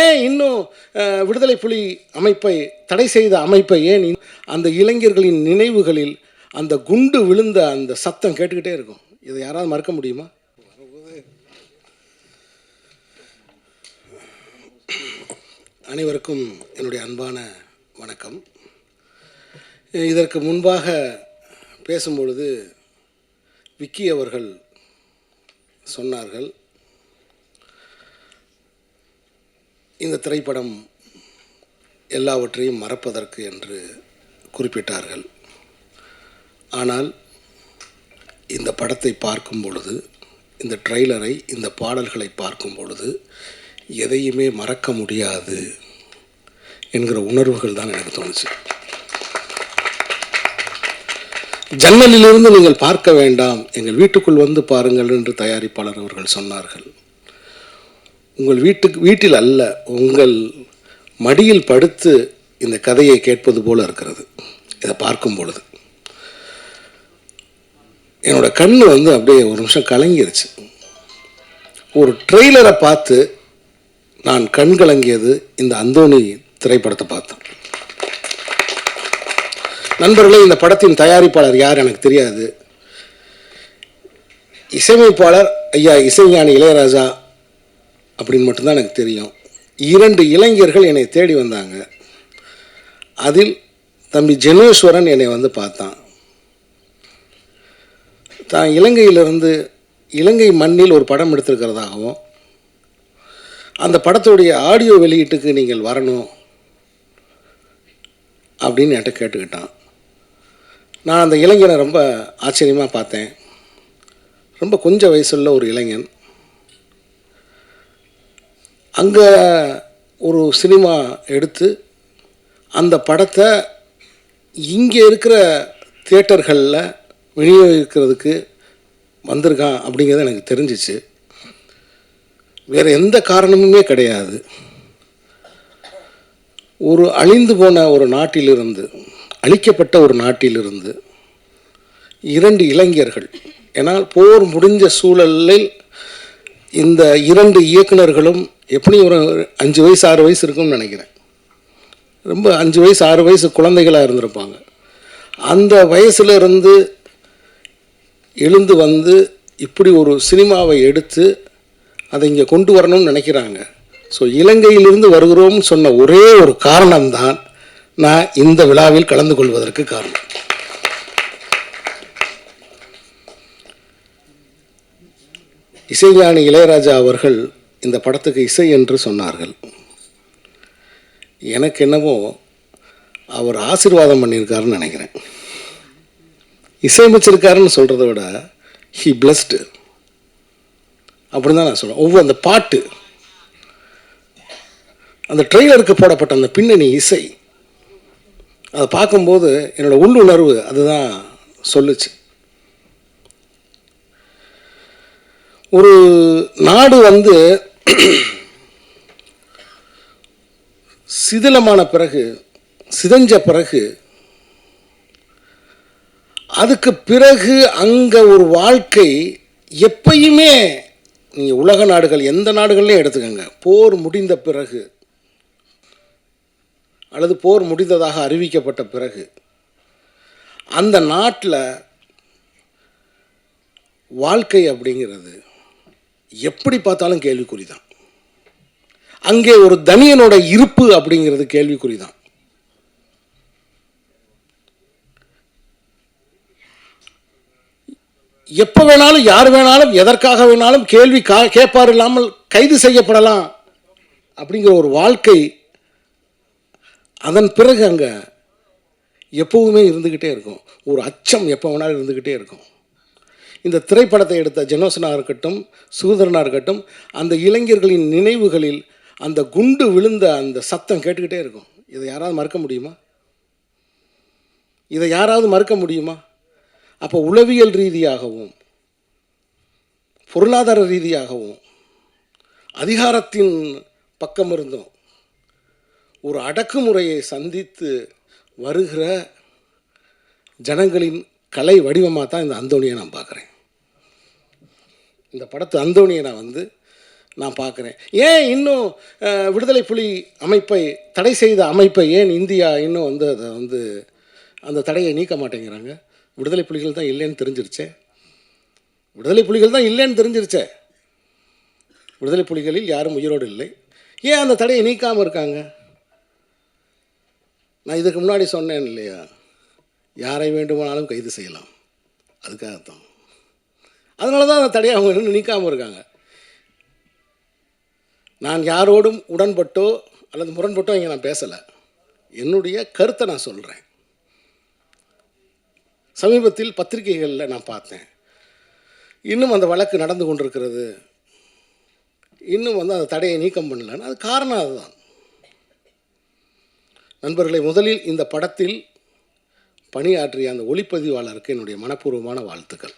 ஏன் இன்னும் விடுதலை புலி அமைப்பை தடை செய்த அமைப்பை ஏன் அந்த இளைஞர்களின் நினைவுகளில் அந்த குண்டு விழுந்த அந்த சத்தம் கேட்டுக்கிட்டே இருக்கும். இதை யாராவது மறக்க முடியுமா? அனைவருக்கும் என்னுடைய அன்பான வணக்கம். இதற்கு முன்பாக பேசும்பொழுது விக்கி அவர்கள் சொன்னார்கள், இந்த திரைப்படம் எல்லாவற்றையும் மறப்பதற்கு என்று குறிப்பிட்டார்கள். ஆனால் இந்த படத்தை பார்க்கும் பொழுது, இந்த ட்ரெய்லரை, இந்த பாடல்களை பார்க்கும் பொழுது எதையுமே மறக்க முடியாது என்கிற உணர்வுகள் தான் எனக்கு தோணுச்சு. ஜன்னலிலிருந்து நீங்கள் பார்க்க வேண்டாம், எங்கள் வீட்டுக்குள் வந்து பாருங்கள் என்று தயாரிப்பாளர் அவர்கள் சொன்னார்கள். உங்கள் வீட்டில் அல்ல, உங்கள் மடியில் படுத்து இந்த கதையை கேட்பது போல இருக்கிறது. இதை பார்க்கும் பொழுது என்னோட கண்ணு அப்படியே ஒரு நிமிஷம் கலங்கிருச்சு. ஒரு ட்ரெய்லரை பார்த்து நான் கண் கலங்கியது இந்த அந்தோணி திரைப்படத்தை பார்த்தேன். நண்பர்களே, இந்த படத்தின் தயாரிப்பாளர் யார் எனக்கு தெரியாது. இசையமைப்பாளர் ஐயா இசைஞானி இளையராஜா அப்படின்னு மட்டும்தான் எனக்கு தெரியும். 2 இளைஞர்கள் என்னை தேடி வந்தாங்க. அதில் தம்பி ஜெனேஸ்வரன் என்னை பார்த்தான். தான் இலங்கையிலிருந்து இலங்கை மண்ணில் ஒரு படம் எடுத்திருக்கிறதாகவும், அந்த படத்துடைய ஆடியோ வெளியீட்டுக்கு நீங்கள் வரணும் அப்படின்னு என்கிட்ட கேட்டுக்கிட்டான். நான் அந்த இளைஞனை ரொம்ப ஆச்சரியமாக பார்த்தேன். ரொம்ப கொஞ்சம் வயசுள்ள ஒரு இளைஞன். அங்கே ஒரு சினிமா எடுத்து அந்த படத்தை இங்கே இருக்கிற தியேட்டர்களில் விநியோகிக்கிறதுக்கு வந்திருக்கான் அப்படிங்கிறது எனக்கு தெரிஞ்சிச்சு. வேறு எந்த காரணமுமே கிடையாது. ஒரு அழிந்து போன ஒரு நாட்டிலிருந்து, அழிக்கப்பட்ட ஒரு நாட்டிலிருந்து 2 இளைஞர்கள், ஏன்னால் போர் முடிஞ்ச சூழலில் இந்த 2 இயக்குநர்களும் எப்படி ஒரு 5 வயசு 6 வயசு இருக்கும்னு நினைக்கிறேன். ரொம்ப 5 வயசு 6 வயசு குழந்தைகளாக இருந்திருப்பாங்க. அந்த வயசுலேருந்து எழுந்து வந்து இப்படி ஒரு சினிமாவை எடுத்து அதை இங்கே கொண்டு வரணும்னு நினைக்கிறாங்க. ஸோ இலங்கையிலிருந்து வருகிறோம்னு சொன்ன ஒரே ஒரு காரணம்தான் நான் இந்த விழாவில் கலந்து கொள்வதற்கு காரணம். இசைஞானி இளையராஜா அவர்கள் இந்த படத்துக்கு இசை என்று சொன்னார்கள். எனக்கு என்னவோ அவர் ஆசீர்வாதம் பண்ணியிருக்காருன்னு நினைக்கிறேன். இசையமைச்சிருக்காருன்னு சொல்கிறத விட ஹி பிளஸ்டு அப்படின்னு தான் நான் சொல்லுவேன். அந்த பாட்டு, அந்த ட்ரெய்லருக்கு போடப்பட்ட அந்த பின்னணி இசை, அதை பார்க்கும்போது என்னோட உள்ளுணர்வு அதுதான் சொல்லுச்சு. ஒரு நாடு சிதிலமான பிறகு, சிதைஞ்ச பிறகு, அதுக்கு பிறகு அங்கே ஒரு வாழ்க்கை எப்பயுமே, நீங்கள் உலக நாடுகள் எந்த நாடுகள்லையும் எடுத்துக்கோங்க, போர் முடிந்த பிறகு அல்லது போர் முடிந்ததாக அறிவிக்கப்பட்ட பிறகு அந்த நாட்டில் வாழ்க்கை அப்படிங்கிறது எப்படி பார்த்தாலும் கேள்விக்குறி தான். அங்கே ஒரு தனியனோட இருப்பு அப்படிங்கிறது கேள்விக்குறி தான். எப்போ வேணாலும் யார் வேணாலும் எதற்காக வேணாலும் கேள்வி கேட்பார் இல்லாமல் கைது செய்யப்படலாம் அப்படிங்கிற ஒரு வாழ்க்கை அதன் பிறகு அங்கே எப்போவுமே இருந்துக்கிட்டே இருக்கும். ஒரு அச்சம் எப்போ வேணாலும் இருந்துக்கிட்டே இருக்கும். இந்த திரைப்படத்தை எடுத்த ஜெனோசனாக இருக்கட்டும், சூதரனாக இருக்கட்டும், அந்த இளைஞர்களின் நினைவுகளில் அந்த குண்டு விழுந்த அந்த சத்தம் கேட்டுக்கிட்டே இருக்கும். இதை யாராவது மறக்க முடியுமா? இதை யாராவது மறக்க முடியுமா? அப்போ உளவியல் ரீதியாகவும் பொருளாதார ரீதியாகவும் அதிகாரத்தின் பக்கம் இருந்தும் ஒரு அடக்குமுறையை சந்தித்து வருகிற ஜனங்களின் கலை வடிவமாக தான் இந்த அந்தோணியை நான் பார்க்குறேன். இந்த படத்து அந்தோணியை நான் நான் பார்க்குறேன். ஏன் இன்னும் விடுதலை புலி அமைப்பை தடை செய்த அமைப்பை ஏன் இந்தியா இன்னும் வந்து அதை வந்து அந்த தடையை நீக்க மாட்டேங்கிறாங்க? விடுதலை புலிகள் தான் இல்லைன்னு தெரிஞ்சிருச்சே. விடுதலை புலிகள் தான் இல்லைன்னு தெரிஞ்சிருச்சே. விடுதலை புலிகளில் யாரும் உயிரோடு இல்லை. ஏன் அந்த தடையை நீக்காமல் இருக்காங்க? நான் இதுக்கு முன்னாடி சொன்னேன் இல்லையா, யாரை வேண்டுமானாலும் கைது செய்யலாம், அதுக்காகத்தான். அதனால தான் அந்த தடையை அவங்க இன்னும் நீக்காமல் இருக்காங்க. நான் யாரோடும் உடன்பட்டோ அல்லது முரண்பட்டோ இங்கே நான் பேசலை. என்னுடைய கருத்தை நான் சொல்கிறேன். சமீபத்தில் பத்திரிகைகளில் நான் பார்த்தேன், இன்னும் அந்த வழக்கு நடந்து கொண்டிருக்கிறது, இன்னும் வந்து அந்த தடையை நீக்கம் பண்ணலன்னு. அது காரணம் அதுதான். நண்பர்களை, முதலில் இந்த படத்தில் பணியாற்றிய அந்த ஒளிப்பதிவாளருக்கு என்னுடைய மனப்பூர்வமான வாழ்த்துக்கள்.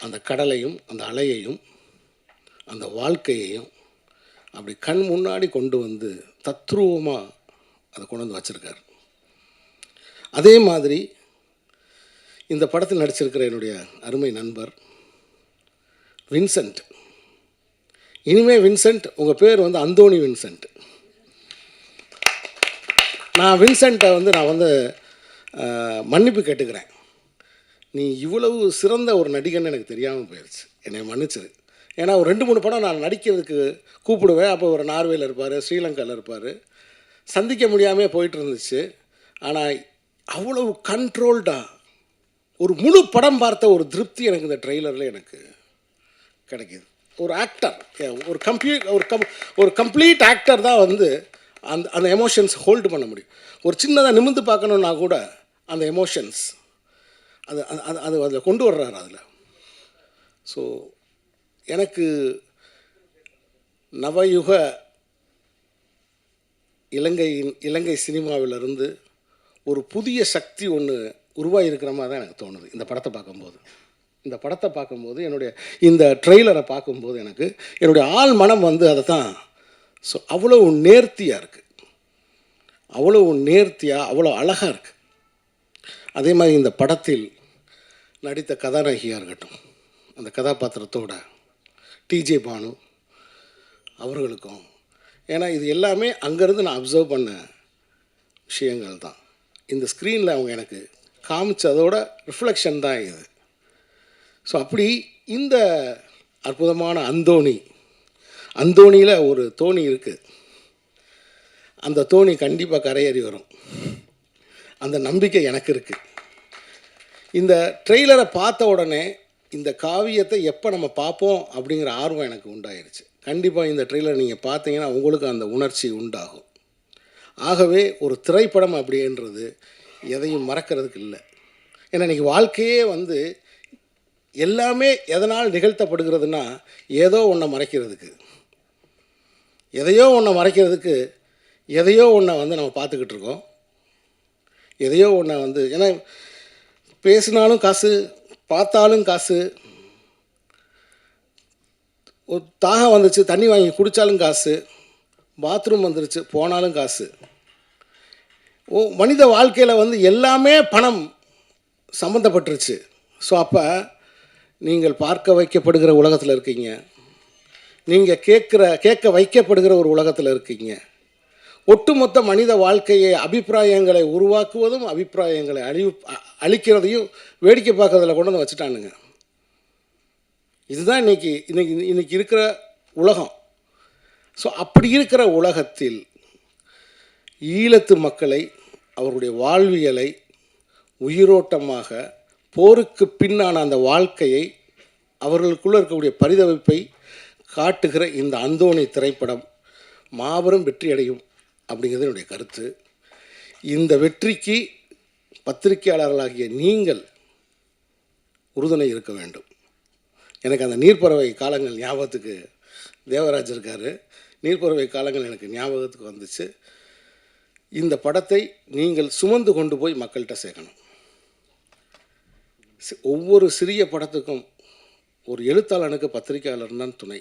அந்த கடலையும் அந்த அலையையும் அந்த வாழ்க்கையையும் அப்படி கண் முன்னாடி கொண்டு வந்து தத்ரூபமாக அதை கொண்டு வந்து வச்சுருக்கார். அதே மாதிரி இந்த படத்தில் நடிச்சிருக்கிற என்னுடைய அருமை நண்பர் வின்சென்ட். இனிமேல் வின்சென்ட், உங்கள் பேர் வந்து அந்தோணி வின்சென்ட். நான் வின்சென்ட்டை வந்து மன்னிப்பு கேட்டுக்கிறேன். நீ இவ்வளவு சிறந்த ஒரு நடிகன்னு எனக்கு தெரியாமல் போயிடுச்சு, என்னை மன்னிச்சிரு. ஏன்னா ஒரு 2-3 படம் நான் நடிக்கிறதுக்கு கூப்பிடுவேன். அப்போ ஒரு நார்வேயில் இருப்பார், ஸ்ரீலங்காவில் இருப்பார், சந்திக்க முடியாமல் போயிட்டு இருந்துச்சு. ஆனால் அவ்வளவு கண்ட்ரோல்டாக ஒரு முழு படம் பார்த்த ஒரு திருப்தி எனக்கு இந்த ட்ரெய்லரில் எனக்கு கிடைக்கிது. ஒரு ஆக்டர், ஒரு கம்ப்ளீட் ஆக்டர் தான் வந்து அந்த எமோஷன்ஸ் ஹோல்டு பண்ண முடியும். ஒரு சின்னதாக நிமிர்ந்து பார்க்கணுன்னா கூட அந்த எமோஷன்ஸ் அது அதில் கொண்டு வர்றாரு அதில். ஸோ எனக்கு நவயுக இலங்கை சினிமாவிலிருந்து ஒரு புதிய சக்தி ஒன்று உருவாகிருக்கிற மாதிரி தான் எனக்கு தோணுது இந்த படத்தை பார்க்கும்போது என்னுடைய இந்த ட்ரெய்லரை பார்க்கும்போது எனக்கு என்னுடைய ஆள் மனம் வந்து அதை தான். ஸோ அவ்வளோ நேர்த்தியாக இருக்குது, அவ்வளோ அழகாக இருக்குது. அதே மாதிரி இந்த படத்தில் நடித்த கதாநாயகியாக இருக்கட்டும், அந்த கதாபாத்திரத்தோட டிஜே பானு அவர்களுக்கும், ஏன்னா இது எல்லாமே அங்கேருந்து நான் அப்சர்வ் பண்ண விஷயங்கள் தான். இந்த ஸ்க்ரீனில் அவங்க எனக்கு காமிச்சதோட ரிஃப்ளெக்ஷன் தான் இது. ஸோ அப்படி இந்த அற்புதமான அந்தோணியில் ஒரு தோணி இருக்குது. அந்த தோணி கண்டிப்பாக கரையேறி வரும், அந்த நம்பிக்கை எனக்கு இருக்குது. இந்த ட்ரெய்லரை பார்த்த உடனே இந்த காவியத்தை எப்போ நம்ம பார்ப்போம் அப்படிங்கிற ஆர்வம் எனக்கு உண்டாயிருச்சு. கண்டிப்பாக இந்த ட்ரெய்லர் நீங்கள் பார்த்தீங்கன்னா உங்களுக்கு அந்த உணர்ச்சி உண்டாகும். ஆகவே ஒரு திரைப்படம் அப்படின்றது எதையும் மறக்கிறதுக்கு இல்லை. ஏன்னா இன்றைக்கி வாழ்க்கையே வந்து எல்லாமே எதனால் நிகழ்த்தப்படுகிறதுனா ஏதோ ஒன்றை மறைக்கிறதுக்கு, எதையோ ஒன்றை வந்து நம்ம பார்த்துக்கிட்டு இருக்கோம். எதையோ ஒன்றை வந்து, ஏன்னா பேசினாலும் காசு, பார்த்தாலும் காசு, ஒரு தாகம் வந்துச்சு தண்ணி வாங்கி குடித்தாலும் காசு, பாத்ரூம் வந்துருச்சு போனாலும் காசு. மனித வாழ்க்கையில் வந்து எல்லாமே பணம் சம்மந்தப்பட்டுருச்சு. ஸோ அப்போ நீங்கள் பார்க்க வைக்கப்படுகிற உலகத்தில் இருக்கீங்க, நீங்கள் கேட்க வைக்கப்படுகிற ஒரு உலகத்தில் இருக்கீங்க. ஒட்டுமொத்த மனித வாழ்க்கையை அபிப்பிராயங்களை உருவாக்குவதும் அபிப்பிராயங்களை அழிக்கிறதையும் வேடிக்கை பார்க்கறதில் கொண்டு வந்து வச்சுட்டானுங்க. இதுதான் இன்னைக்கு இருக்கிற உலகம். ஸோ அப்படி இருக்கிற உலகத்தில் ஈழத்து மக்களை, அவருடைய வாழ்வியலை உயிரோட்டமாக, போருக்கு பின்னான அந்த வாழ்க்கையை, அவர்களுக்குள்ளே இருக்கக்கூடிய பரிதவிப்பை காட்டுகிற இந்த அந்தோணி திரைப்படம் மாபெரும் வெற்றியடையும் அப்படிங்கிறது என்னுடைய கருத்து. இந்த வெற்றிக்கு பத்திரிகையாளர்களாகிய நீங்கள் உறுதுணை இருக்க வேண்டும். எனக்கு அந்த நீர்ப்பறவை காலங்கள் ஞாபகத்துக்கு, தேவராஜ் இருக்கார், நீர்ப்பறவை காலங்கள் எனக்கு ஞாபகத்துக்கு வந்துச்சு. இந்த படத்தை நீங்கள் சுமந்து கொண்டு போய் மக்கள்கிட்ட சேர்க்கணும். ஒவ்வொரு சிறிய படத்துக்கும் ஒரு எழுத்தாளனுக்கு பத்திரிகையாளர் தான் துணை,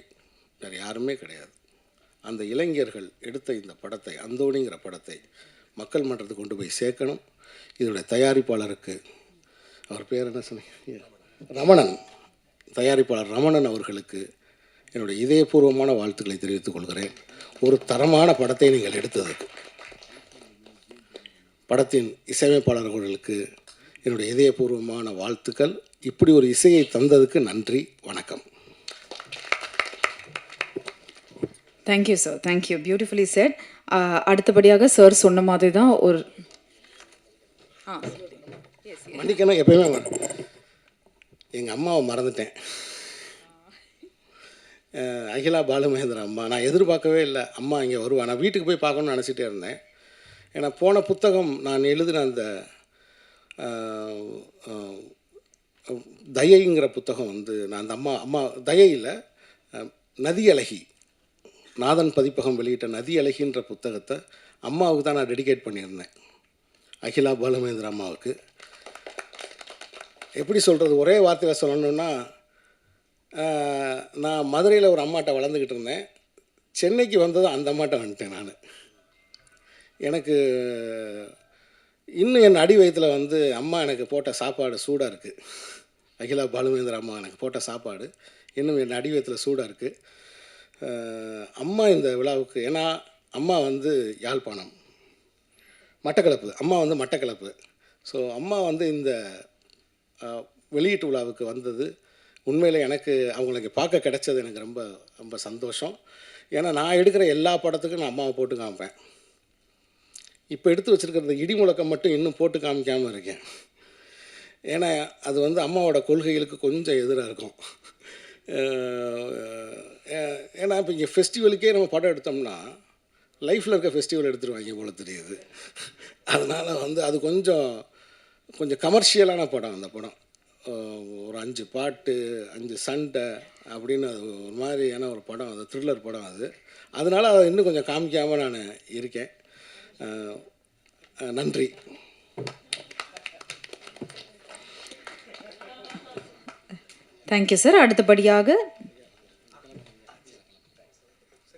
வேறு யாருமே கிடையாது. அந்த இளைஞர்கள் எடுத்த இந்த படத்தை, அந்தோணிங்கிற படத்தை மக்கள் மன்றத்துக்கு கொண்டு போய் சேர்க்கணும். இதோடைய தயாரிப்பாளருக்கு, அவர் பேர் என்ன சொன்னீங்க, ரமணன், தயாரிப்பாளர் ரமணன் அவர்களுக்கு என்னுடைய இதயபூர்வமான வாழ்த்துக்களை தெரிவித்துக் கொள்கிறேன். ஒரு தரமான படத்தை நீங்கள் எடுத்ததுக்கு. படத்தின் இசையமைப்பாளர்களுக்கு என்னுடைய இதயபூர்வமான வாழ்த்துக்கள். இப்படி ஒரு இசையை தந்ததுக்கு நன்றி. வணக்கம். Thank you sir, thank you, beautifully set. அடுத்தபடியாக சார் சொன்ன மாதிரி தான் ஒரு மன்னிக்கணும், எப்பயுமே எங்கள் அம்மாவை மறந்துட்டேன். அகிலா பாலுமகேந்திரன் அம்மா. நான் எதிர்பார்க்கவே இல்லை அம்மா இங்கே வருவா. நான் வீட்டுக்கு போய் பார்க்கணுன்னு நினச்சிட்டே இருந்தேன். ஏன்னா போன புத்தகம் நான் எழுதின அந்த தயைங்கிற புத்தகம் வந்து நான் அந்த அம்மா தயையில் நதி அழகி, நாதன் பதிப்பகம் வெளியிட்ட நதி அழகின்ற புத்தகத்தை அம்மாவுக்கு தான் நான் டெடிகேட் பண்ணியிருந்தேன். அகிலா பாலுமகேந்திரன் அம்மாவுக்கு. எப்படி சொல்கிறது, ஒரே வார்த்தையில் சொல்லணுன்னா, நான் மதுரையில் ஒரு அம்மாட்ட வளர்ந்துக்கிட்டு இருந்தேன். சென்னைக்கு வந்ததும் அந்த அம்மாட்ட வந்துட்டேன் நான். எனக்கு இன்னும் என் அடி வயிற்றில் வந்து அம்மா எனக்கு போட்ட சாப்பாடு சூடாக இருக்குது. அகிலா பாலுமகேந்திரன் அம்மா எனக்கு போட்ட சாப்பாடு இன்னும் என் அடி வயிற்றில் சூடாக இருக்குது. அம்மா இந்த விழாவுக்கு, ஏன்னா அம்மா வந்து யாழ்ப்பாணம், மட்டக்களப்பு, அம்மா வந்து மட்டக்களப்பு. ஸோ அம்மா வந்து இந்த வெளியீட்டு விழாவுக்கு வந்தது உண்மையில் எனக்கு அவங்களுக்கு பார்க்க கிடைச்சது எனக்கு ரொம்ப ரொம்ப சந்தோஷம். ஏன்னா நான் எடுக்கிற எல்லா படத்துக்கும் நான் அம்மாவை போட்டு காமிப்பேன். இப்போ எடுத்து வச்சுருக்கிற இடி முழக்கம் மட்டும் இன்னும் போட்டு காமிக்காமல் இருக்கேன். ஏன்னா அது வந்து அம்மாவோட கொள்கைகளுக்கு கொஞ்சம் எதிராக இருக்கும். ஏன்னா இப்போ இங்கே ஃபெஸ்டிவலுக்கே நம்ம படம் எடுத்தோம்னா லைஃப்பில் இருக்க ஃபெஸ்டிவல் எடுத்துருவாங்க போல தெரியுது. அதனால் வந்து அது கொஞ்சம் கமர்ஷியலான படம். அந்த படம் ஒரு 5 பாட்டு 5 சண்டை அப்படின்னு அது ஒரு மாதிரியான ஒரு படம். அது த்ரில்லர் படம் அது. அதனால் அதை இன்னும் கொஞ்சம் காமிக்காமல் நான் இருக்கேன். நன்றி. Thank you sir. அடுத்தபடியாக